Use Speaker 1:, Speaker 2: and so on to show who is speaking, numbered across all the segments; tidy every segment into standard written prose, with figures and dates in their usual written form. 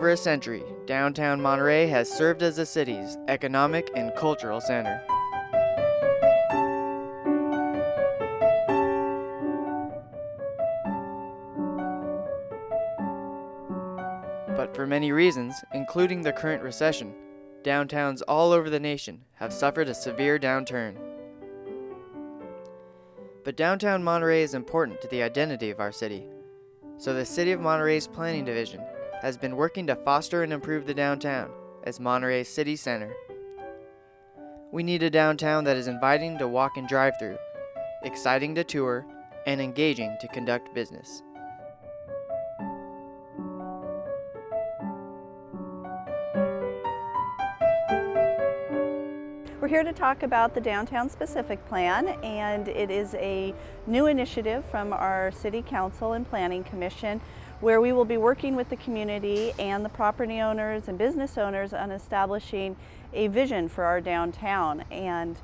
Speaker 1: over a century, downtown Monterey has served as the city's economic and cultural center. But for many reasons, including the current recession, downtowns all over the nation have suffered a severe downturn. But downtown Monterey is important to the identity of our city, so the City of Monterey's Planning Division has been working to foster and improve the downtown as Monterey's city center. We need a downtown that is inviting to walk and drive through, exciting to tour, and engaging to conduct business.
Speaker 2: We're here to talk about the Downtown Specific Plan, and it is a new initiative from our City Council and Planning Commission where we will be working with the community and the property owners and business owners on establishing a vision for our downtown. And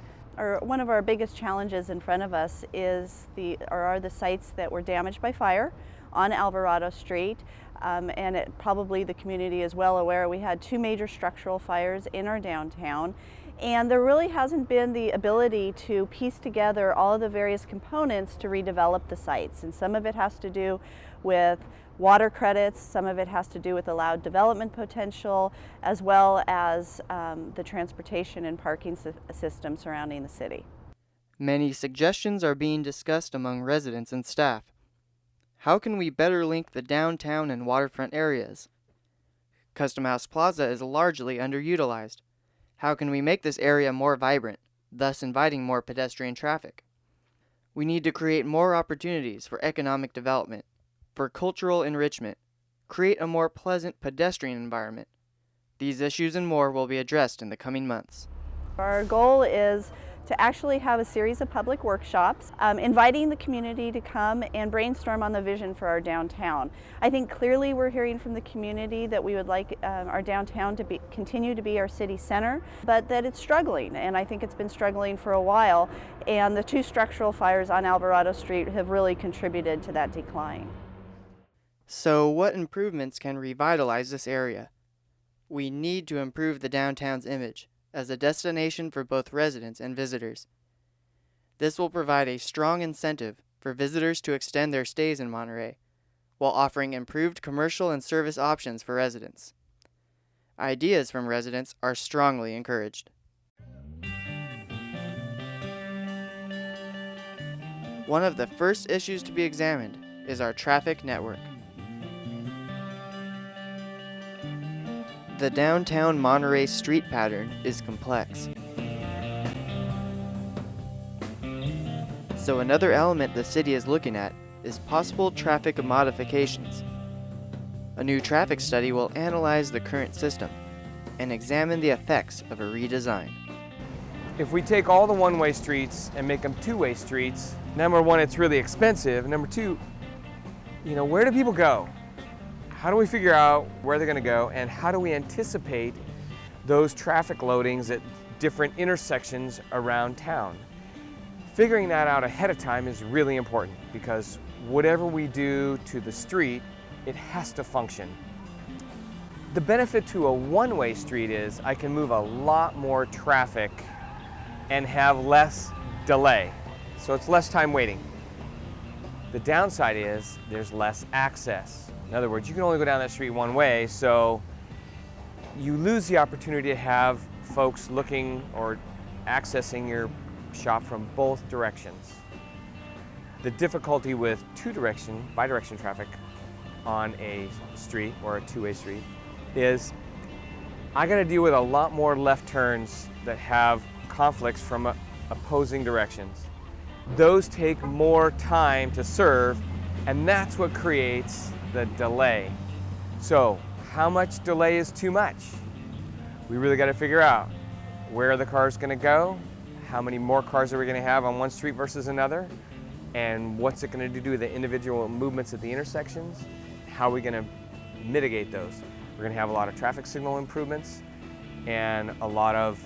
Speaker 2: one of our biggest challenges in front of us are the sites that were damaged by fire on Alvarado Street. And probably the community is well aware, we had 2 major structural fires in our downtown. And there really hasn't been the ability to piece together all of the various components to redevelop the sites. And some of it has to do with water credits, some of it has to do with allowed development potential, as well as the transportation and parking system surrounding the city.
Speaker 1: Many suggestions are being discussed among residents and staff. How can we better link the downtown and waterfront areas? Custom House Plaza is largely underutilized. How can we make this area more vibrant, thus inviting more pedestrian traffic? We need to create more opportunities for economic development, for cultural enrichment, create a more pleasant pedestrian environment. These issues and more will be addressed in the coming months.
Speaker 2: Our goal is to actually have a series of public workshops, inviting the community to come and brainstorm on the vision for our downtown. I think clearly we're hearing from the community that we would like our downtown to continue to be our city center, but that it's struggling, and I think it's been struggling for a while, and the 2 structural fires on Alvarado Street have really contributed to that decline.
Speaker 1: So what improvements can revitalize this area? We need to improve the downtown's image as a destination for both residents and visitors. This will provide a strong incentive for visitors to extend their stays in Monterey, while offering improved commercial and service options for residents. Ideas from residents are strongly encouraged. One of the first issues to be examined is our traffic network. The downtown Monterey street pattern is complex. So another element the city is looking at is possible traffic modifications. A new traffic study will analyze the current system and examine the effects of a redesign.
Speaker 3: If we take all the one-way streets and make them two-way streets, number one, it's really expensive. Number two, where do people go? How do we figure out where they're going to go, and how do we anticipate those traffic loadings at different intersections around town? Figuring that out ahead of time is really important because whatever we do to the street, it has to function. The benefit to a one-way street is I can move a lot more traffic and have less delay, so it's less time waiting. The downside is there's less access. In other words, you can only go down that street one way, so you lose the opportunity to have folks looking or accessing your shop from both directions. The difficulty with bi-direction traffic on a street or a two-way street is I got to deal with a lot more left turns that have conflicts from opposing directions. Those take more time to serve, and that's what creates the delay. So how much delay is too much? We really got to figure out where are the cars going to go, how many more cars are we going to have on one street versus another, and what's it going to do to the individual movements at the intersections, how are we going to mitigate those. We're going to have a lot of traffic signal improvements and a lot of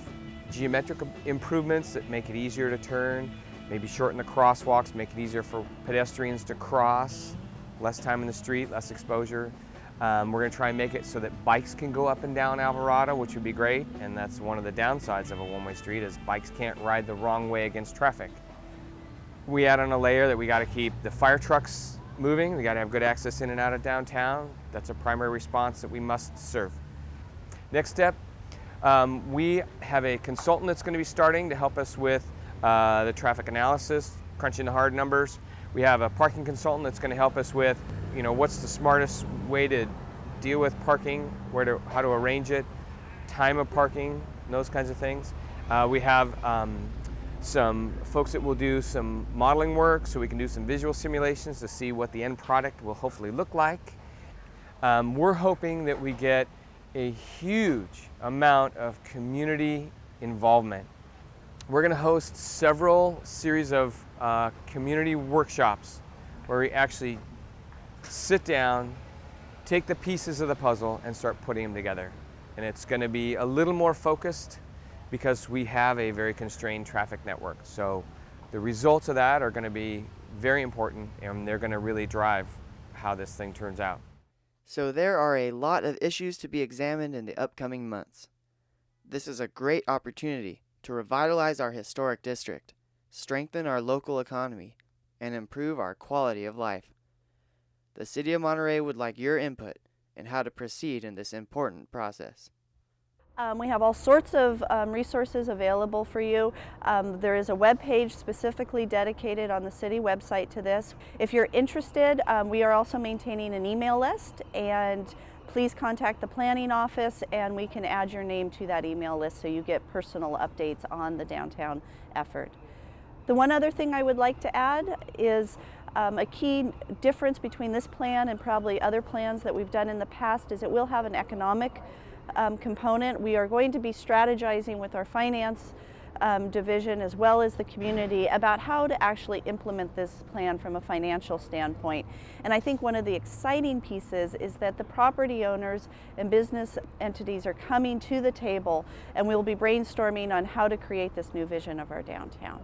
Speaker 3: geometric improvements that make it easier to turn, maybe shorten the crosswalks, make it easier for pedestrians to cross, less time in the street, less exposure. We're going to try and make it so that bikes can go up and down Alvarado, which would be great, and that's one of the downsides of a one-way street is bikes can't ride the wrong way against traffic. We add on a layer that we got to keep the fire trucks moving. We got to have good access in and out of downtown. That's a primary response that we must serve. Next step, we have a consultant that's going to be starting to help us with the traffic analysis, crunching the hard numbers. We have a parking consultant that's going to help us with, what's the smartest way to deal with parking, how to arrange it, time of parking, those kinds of things. We have some folks that will do some modeling work so we can do some visual simulations to see what the end product will hopefully look like. We're hoping that we get a huge amount of community involvement. We're going to host several series of community workshops where we actually sit down, take the pieces of the puzzle and start putting them together. And it's going to be a little more focused because we have a very constrained traffic network. So the results of that are going to be very important, and they're going to really drive how this thing turns out.
Speaker 1: So there are a lot of issues to be examined in the upcoming months. This is a great opportunity to revitalize our historic district, strengthen our local economy, and improve our quality of life. The City of Monterey would like your input in how to proceed in this important process.
Speaker 2: We have all sorts of resources available for you. There is a web page specifically dedicated on the city website to this. If you're interested, we are also maintaining an email list, and please contact the planning office and we can add your name to that email list so you get personal updates on the downtown effort. The one other thing I would like to add is a key difference between this plan and probably other plans that we've done in the past is it will have an economic component. We are going to be strategizing with our finance division as well as the community about how to actually implement this plan from a financial standpoint. And I think one of the exciting pieces is that the property owners and business entities are coming to the table, and we'll be brainstorming on how to create this new vision of our downtown.